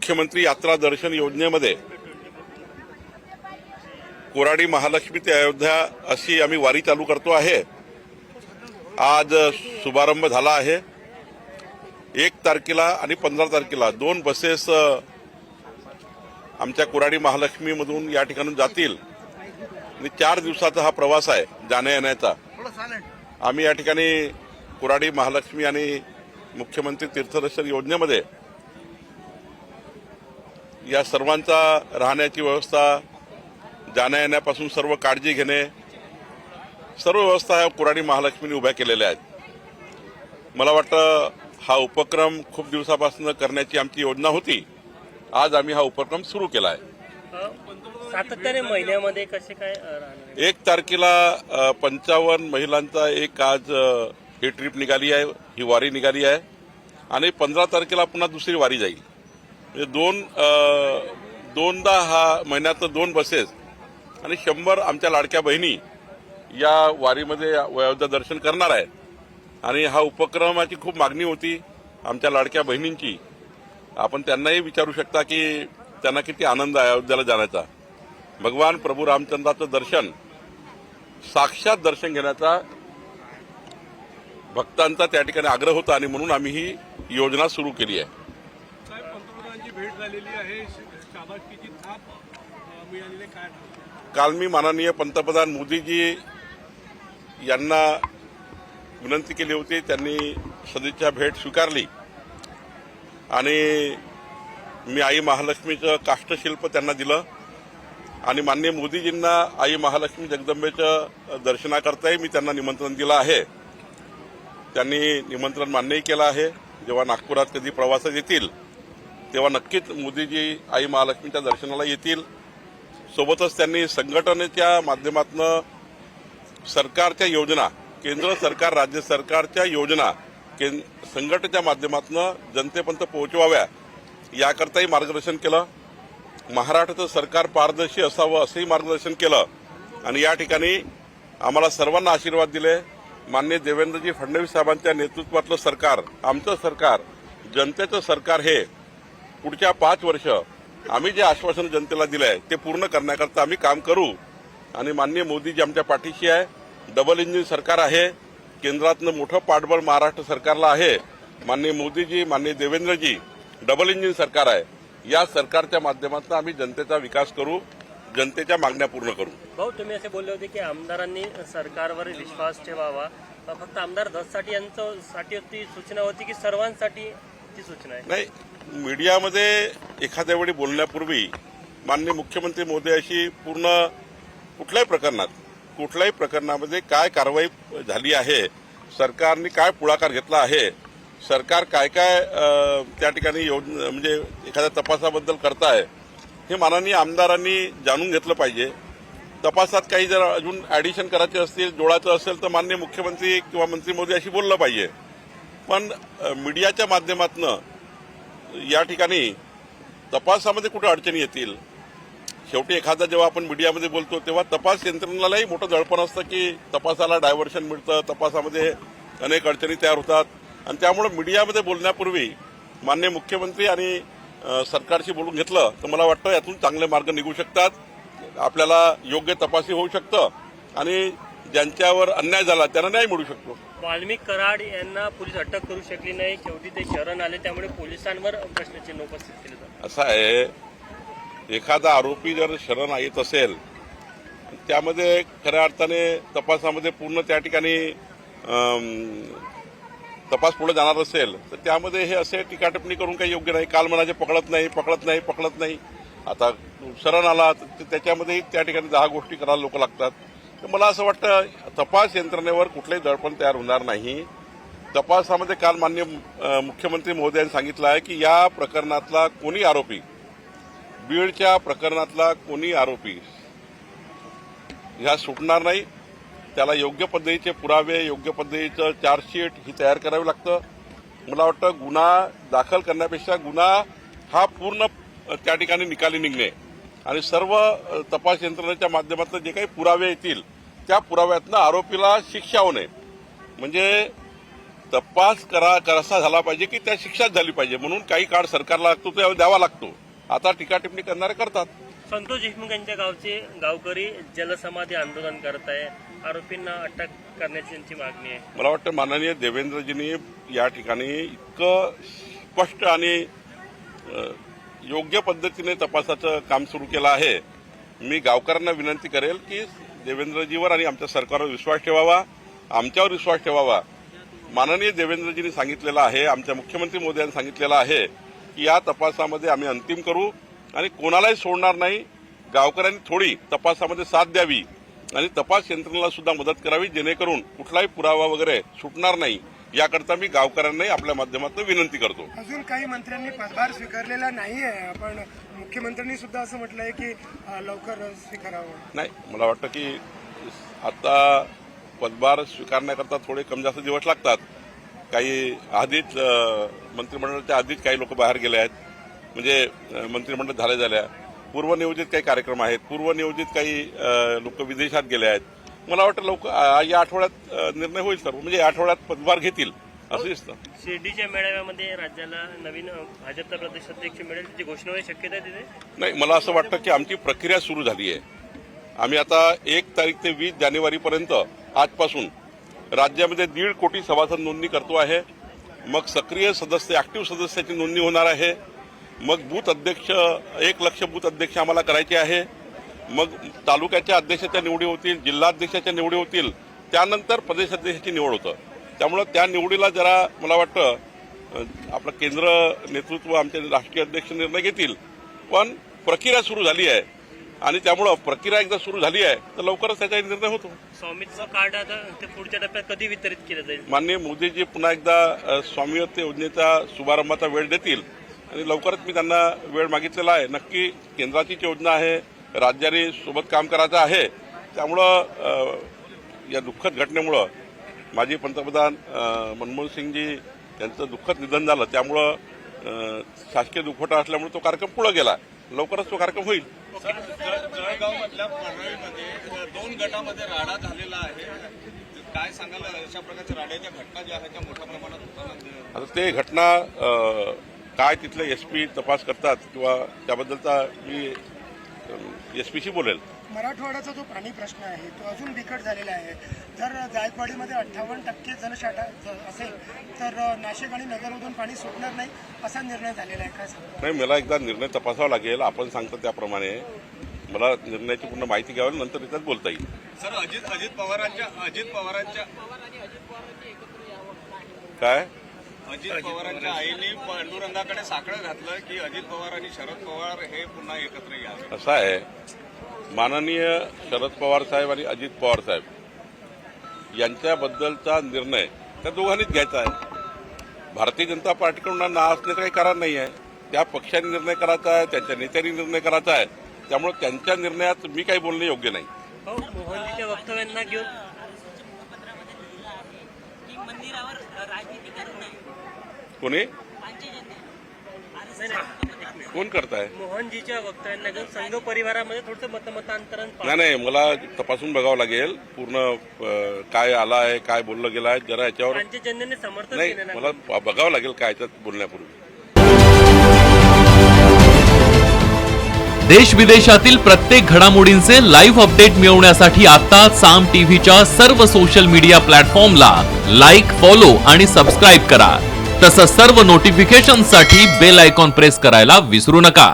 मुख्यमंत्री यात्रा दर्शन योजनेमध्ये कोराडी महालक्ष्मी ते अयोध्या अशी आम्ही वारी चालू करतो आहे। आज शुभारंभ झाला आहे। 1 तारखेला आणि 15 तारखेला 2 बसेस आमच्या कोराडी महालक्ष्मी मधून या ठिकाणून जातील आणि 4 दिवसाचा हा प्रवास आहे जाण्या येण्याचा। आम्ही या ठिकाणी कोराडी महालक्ष्मी आणि मुख्यमंत्री तीर्थदर्शन योजनेमध्ये या सर्वांचा राहण्याची व्यवस्था, जाण्या येण्यापासून सर्व काळजी घेणे, सर्व व्यवस्था या कोराडी महालक्ष्मीने उभ्या केलेल्या आहेत। मला वाटतं हा उपक्रम खूप दिवसापासून करण्याची आमची योजना होती। आज आम्ही हा उपक्रम सुरू केला आहे। सातत्याने महिन्यामध्ये कसे काय 1 तारखेला 55 महिलांचा एक आज ही ट्रिप निघाली आहे, ही वारी निघाली आहे आणि 15 तारखेला पुन्हा दुसरी वारी जाईल। म्हणजे दोनदा हा महिन्यात 2 बसेस आणि 100 आमच्या लाडक्या बहिणी या वारीमध्ये अयोध्या दर्शन करणार आहेत। आणि हा उपक्रमाची खूप मागणी होती आमच्या लाडक्या बहिणींची। आपण त्यांनाही विचारू शकता की त्यांना किती आनंद आहे अयोध्येला जाण्याचा। भगवान प्रभू रामचंद्राचं दर्शन, साक्षात दर्शन घेण्याचा भक्तांचा त्या ठिकाणी आग्रह होता आणि म्हणून आम्ही ही योजना सुरू केली आहे। पंतप्रधानांची भेट झालेली आहे, शाबासकीची थाप मिळालेली काय? काल मी माननीय पंतप्रधान मोदीजी यांना विनंती केली होती, त्यांनी सदिच्छा भेट स्वीकारली आणि मी आई महालक्ष्मीचं काष्ठशिल्प त्यांना दिलं आणि माननीय मोदीजींना आई महालक्ष्मी जगदंबेचं दर्शनाकरताही मी त्यांना निमंत्रण दिलं आहे। त्यांनी निमंत्रण मान्यही केलं आहे। जेव्हा नागपुरात कधी प्रवासात येतील तेव्हा नक्कीच मोदीजी आई महालक्ष्मीच्या दर्शनाला येतील। सोबतच त्यांनी संघटनेच्या माध्यमातून सरकारच्या योजना, केंद्र सरकार राज्य सरकारच्या योजना संघटनेच्या माध्यमातून जनतेपर्यंत पोहोचवाव्या याकरताही मार्गदर्शन केलं। महाराष्ट्राचं सरकार पारदर्शी असावं असंही मार्गदर्शन केलं आणि या ठिकाणी आम्हाला सर्वांना आशीर्वाद दिले। माननीय देवेंद्रजी फडणवीस साहेबांच्या नेतृत्वातलं सरकार, आमचं सरकार, जनतेचं सरकार हे पुढच्या 5 वर्ष आम्ही जे आश्वासन जनतेला दिलं आहे ते पूर्ण करण्याकरता आम्ही काम करू आणि माननीय मोदीजी आमच्या पाठीशी आहे। डबल इंजिन सरकार आहे, केंद्रातनं मोठं पाठबळ महाराष्ट्र सरकारला आहे। माननीय मोदीजी, माननीय देवेंद्रजी डबल इंजिन सरकार आहे। या सरकारच्या माध्यमातून आम्ही जनतेचा विकास करू, जनतेच्या मागण्या पूर्ण करू। भाऊ, तुम्ही असे बोलले होते की आमदारांनी सरकारवर विश्वास ठेवावा, फक्त आमदार धससाठी यांच्यासाठी ती सूचना होती की सर्वांसाठी ती सूचना आहे? नाही, मीडियामध्ये एखाद्या वेळी बोलण्यापूर्वी माननीय मुख्यमंत्री महोदयाशी पूर्ण कुठल्याही प्रकरणामध्ये काय कारवाई झाली आहे, सरकारने काय पुढाकार घेतला आहे, सरकार काय त्या ठिकाणी म्हणजे एखाद्या तपासाबद्दल करताय हे माननीय आमदारांनी जाणून घेतलं पाहिजे। तपासात काही जर अजून ऍडिशन करायचे असतील, जोडायचं असेल तर माननीय मुख्यमंत्री किंवा मंत्री महोदयाशी बोललं पाहिजे। पण मीडियाच्या माध्यमातून या ठिकाणी तपासामध्ये कुठे अडचणी येतील? शेवटी एखादा जेव्हा आपण मीडियामध्ये बोलतो तेव्हा तपास यंत्रणेलाही मोठं दडपण असतं की तपासाला डायव्हर्शन मिळतं, तपासामध्ये अनेक अडचणी तयार होतात आणि त्यामुळे मीडियामध्ये बोलण्यापूर्वी माननीय मुख्यमंत्री आणि सरकारशी बोलून घेतलं तर मला वाटतं यातून चांगले मार्ग निघू शकतात, आपल्याला योग्य तपासही होऊ शकतं आणि ज्यांच्यावर अन्याय झाला त्यांना न्याय मिळू शकतो। वाल्मिक कराड यांना पोलीस अटक करू शकली नाही, शेवटी ते शरण आले, त्यामुळे पोलिसांवर प्रश्नचिन्ह उपस्थित केलं जातं। असं आहे, एखादा आरोपी जर शरण येत असेल त्यामध्ये खऱ्या अर्थाने तपासामध्ये पूर्ण त्या ठिकाणी तपास पुढे जाणार असेल तर त्यामध्ये हे असे टीकाटिप्पणी करून काही योग्य नाही। काल म्हणाले पकडत नाही, आता शरण आला तर त्याच्यामध्ये त्या ठिकाणी 10 गोष्टी करायला लोक लागतात। तर मला असं वाटतं तपास यंत्रणेवर कुठलंही दडपण तयार होणार नाही। तपासामध्ये काल माननीय मुख्यमंत्री महोदयांनी सांगितलं आहे की या प्रकरणातला कोणी आरोपी, बीडच्या प्रकरणातला कोणी आरोपी ह्या सुटणार नाही। त्याला योग्य पद्धतीचे पुरावे, योग्य पद्धतीचं चार्जशीट ही तयार करावी लागतं। मला वाटतं गुन्हा दाखल करण्यापेक्षा गुन्हा हा पूर्ण त्या ठिकाणी निकाली निघणे आणि सर्व तपास यंत्रणेच्या माध्यमातून जे काही पुरावे येतील त्या पुराव्यातनं आरोपीला शिक्षा होणे, म्हणजे तपास कसा झाला पाहिजे की त्या शिक्षाच झाली पाहिजे, म्हणून काही काळ सरकारला लागतो तो द्यावा लागतो. आता टीका टिप्पणी करणारे करतात. संतोष देशमुख यांच्या गावचे गावकरी जलसमाधी आंदोलन करत आहे, आरोपींना अटक करण्याची त्यांची मागणी आहे. मला वाटतं माननीय देवेंद्रजींनी या ठिकाणी इतकं स्पष्ट आणि योग्य पद्धतीने तपासाचं काम सुरू केलं आहे. मी गावकऱ्यांना विनंती करेल की देवेंद्रजीवर आणि आमच्या सरकारवर विश्वास ठेवावा, आमच्यावर विश्वास ठेवावा. माननीय देवेंद्रजींनी सांगितलेलं आहे, आमच्या मुख्यमंत्री मोदयांनी सांगितलेलं आहे की या तपासामध्ये आम्ही अंतिम करू आणि कोणालाही सोडणार नाही. गावकऱ्यांनी थोडी तपासामध्ये साथ द्यावी आणि तपास यंत्रणेला सुद्धा मदत करावी, जेणेकरून कुठलाही पुरावा वगैरे सुटणार नाही. याकरता मी गावकऱ्यांनाही आपल्या माध्यमातून विनंती करतो. अजून काही मंत्र्यांनी पदभार स्वीकारलेला नाही आहे, पण मुख्यमंत्र्यांनी सुद्धा असं म्हटलंय की लवकर स्वीकारावं. नाही, मला वाटतं की आता पदभार स्वीकारण्याकरता थोडे कमी जास्त दिवस लागतात. काही आधीच मंत्रिमंडळाच्या आधीच काही लोक बाहेर गेले आहेत, म्हणजे मंत्रिमंडळ झाल्या पूर्वनियोजित काही कार्यक्रम आहेत, पूर्वनियोजित काही लोक विदेशात गेले आहेत. मला वाटतं या आठवड्यात निर्णय होईल सर्व, म्हणजे या आठवड्यात पदभार घेतील असं दिसतं. शिर्डीच्या मेळाव्यामध्ये राज्याला नवीन भाजपचा प्रदेश अध्यक्ष मिळेल त्याची घोषणा होण्याची शक्यता आहे तिथे? नाही, मला असं वाटतं की आमची प्रक्रिया सुरू झाली आहे. आम्ही आता 1 तारीख ते 20 जानेवारीपर्यंत आजपासून राज्यामध्ये 1.5 कोटी सभासद नोंदणी करतो आहे. मग सक्रिय सदस्य, ऍक्टिव्ह सदस्याची नोंदणी होणार आहे. मग बूथ अध्यक्ष, 1 लक्ष बूथ अध्यक्ष आम्हाला करायचे आहे. मग तालुक्याच्या अध्यक्षाच्या निवडी होतील, जिल्हाध्यक्षाच्या निवडी होतील, त्यानंतर प्रदेश अध्यक्षाची निवड होतं. त्यामुळं त्या निवडीला जरा मला वाटतं आपलं केंद्र नेतृत्व, आमचे राष्ट्रीय अध्यक्ष निर्णय घेतील. पण प्रक्रिया सुरू झाली आहे आणि त्यामुळं प्रक्रिया एकदा सुरू झाली आहे तर लवकरच त्याचा निर्णय होतो. स्वामित्व कार्ड आता ते पुढच्या टप्प्यात कधी वितरित केलं जाईल? माननीय मोदीजी पुन्हा एकदा स्वामित्व योजनेचा शुभारंभाचा वेळ देतील आणि लवकरच मी त्यांना वेळ मागितलेला आहे. नक्की केंद्राचीच योजना आहे, राज्याने सोबत काम करायचं आहे. त्यामुळं या दुःखद घटनेमुळं माजी पंतप्रधान मनमोहन सिंगजी यांचं दुःखद निधन झालं. त्यामुळं शासकीय दुखवटा असल्यामुळे तो कार्यक्रम पुढे गेला. लवकरच तो कार्यक्रम होईल. जळगावमधल्या परळीमध्ये 2 गटामध्ये राडा झालेला आहे. काय सांगाल अशा प्रकारच्या राड्याच्या घटना ज्या आहेत त्या मोठ्या प्रमाणात होताना? आता ते घटना काय तिथले एसपी तपास करतात किंवा त्याबद्दलचा मी एसपीशी बोलेल. मराठवाड्याचा जो पाणी प्रश्न आहे तो अजून बिकट झालेला आहे. जर जायकवाडीमध्ये 58% जलसाठा असेल तर नाशिक आणि नगरमधून पाणी सुटणार नाही असा निर्णय झालेला आहे. काय सांगतो? नाही, मला एकदा निर्णय तपासावा लागेल. आपण सांगतो त्याप्रमाणे मला निर्णयाची पूर्ण माहिती घ्यावी, नंतर त्याच्यात बोलता येईल. सर, अजित पवारांच्या काय अजित पवारांच्या आईने पांडुरंगाकडे साकडं घातलं की अजित पवार आणि शरद पवार हे पुन्हा एकत्र यावे. असं आहे, माननीय शरद पवार साहेब आणि अजित पवार साहेब यांच्याबद्दलचा निर्णय त्या दोघांनीच घ्यायचा आहे. भारतीय जनता पार्टीकडून ना असण्याचं काही कारण नाही आहे. त्या पक्षाने निर्णय करायचा आहे, त्यांच्या नेत्यांनी निर्णय करायचा आहे. त्यामुळे त्यांच्या निर्णयात मी काही बोलणे योग्य नाही. हो, मोहनजीच्या वक्तव्यांना घेऊन कोणी कोण करताय? मोहनजीच्या वक्तव्यांना घेऊन संघ परिवारामध्ये थोडंसं मतमतांतरण नाही, मला तपासून बघावं लागेल पूर्ण काय आला आहे, काय बोललं गेलं आहे. जरा याच्यावर पंचजन्याने समर्थन नाही, केलं मला बघावं लागेल काय याच्यात बोलण्यापूर्वी. देश विदेशातील प्रत्येक घडामोडींचे लाईव्ह अपडेट मिळवण्यासाठी आता साम टीव्हीच्या सर्व सोशल मीडिया प्लॅटफॉर्मला लाईक, फॉलो आणि सबस्क्राईब करा. तसंच सर्व नोटिफिकेशनसाठी बेल आयकॉन प्रेस करायला विसरू नका.